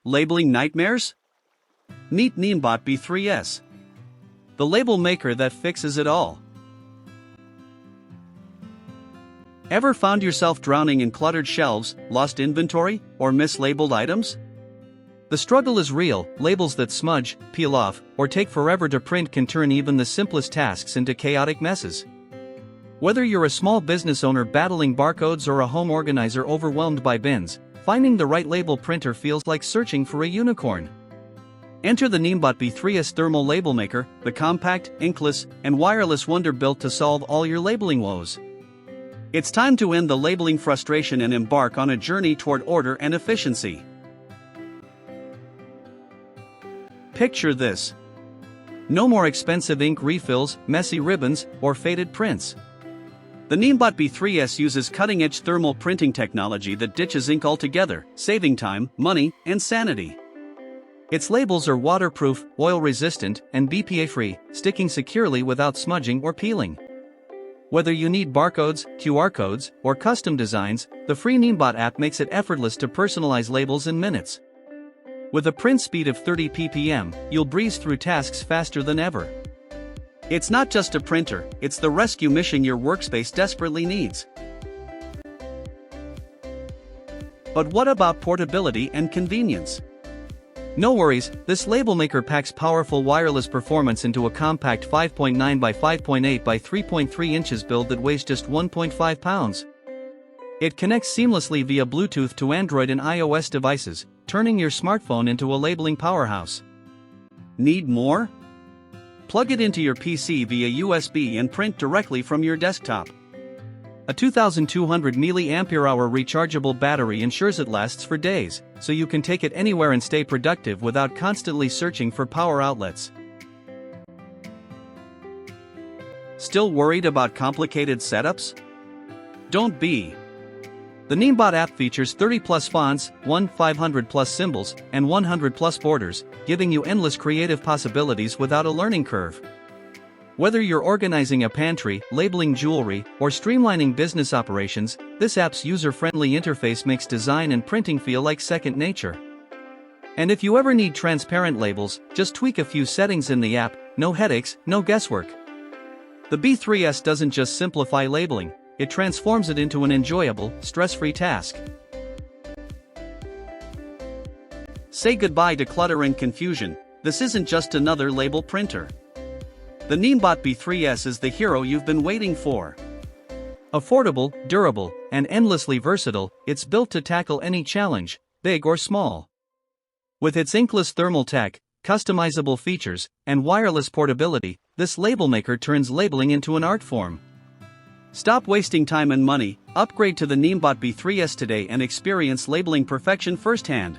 Labeling nightmares? Meet NIIMBOT B3S, the label maker that fixes it all. Ever found yourself drowning in cluttered shelves, lost inventory, or mislabeled items? The struggle is real. Labels that smudge, peel off, or take forever to print can turn even the simplest tasks into chaotic messes. Whether you're a small business owner battling barcodes or a home organizer overwhelmed by bins, finding the right label printer feels like searching for a unicorn. Enter the NIIMBOT B3S thermal label maker, the compact, inkless, and wireless wonder built to solve all your labeling woes. It's time to end the labeling frustration and embark on a journey toward order and efficiency. Picture this. No more expensive ink refills, messy ribbons, or faded prints. The NIIMBOT B3S uses cutting-edge thermal printing technology that ditches ink altogether, saving time, money, and sanity. Its labels are waterproof, oil-resistant, and BPA-free, sticking securely without smudging or peeling. Whether you need barcodes, QR codes, or custom designs, the free NIIMBOT app makes it effortless to personalize labels in minutes. With a print speed of 30 ppm, you'll breeze through tasks faster than ever. It's not just a printer, it's the rescue mission your workspace desperately needs. But what about portability and convenience? No worries, this label maker packs powerful wireless performance into a compact 5.9 by 5.8 by 3.3 inches build that weighs just 1.5 pounds. It connects seamlessly via Bluetooth to Android and iOS devices, turning your smartphone into a labeling powerhouse. Need more? Plug it into your PC via USB and print directly from your desktop. A 2200 mAh rechargeable battery ensures it lasts for days, so you can take it anywhere and stay productive without constantly searching for power outlets. Still worried about complicated setups? Don't be. The NIIMBOT app features 30+ fonts, 500+ symbols, and 100+ borders, giving you endless creative possibilities without a learning curve. Whether you're organizing a pantry, labeling jewelry, or streamlining business operations, this app's user-friendly interface makes design and printing feel like second nature. And if you ever need transparent labels, just tweak a few settings in the app, no headaches, no guesswork. The B3S doesn't just simplify labeling, it transforms it into an enjoyable, stress-free task. Say goodbye to clutter and confusion. This isn't just another label printer. The NIIMBOT B3S is the hero you've been waiting for. Affordable, durable, and endlessly versatile, it's built to tackle any challenge, big or small. With its inkless thermal tech, customizable features, and wireless portability, this label maker turns labeling into an art form. Stop wasting time and money, upgrade to the NIIMBOT B3S today and experience labeling perfection firsthand.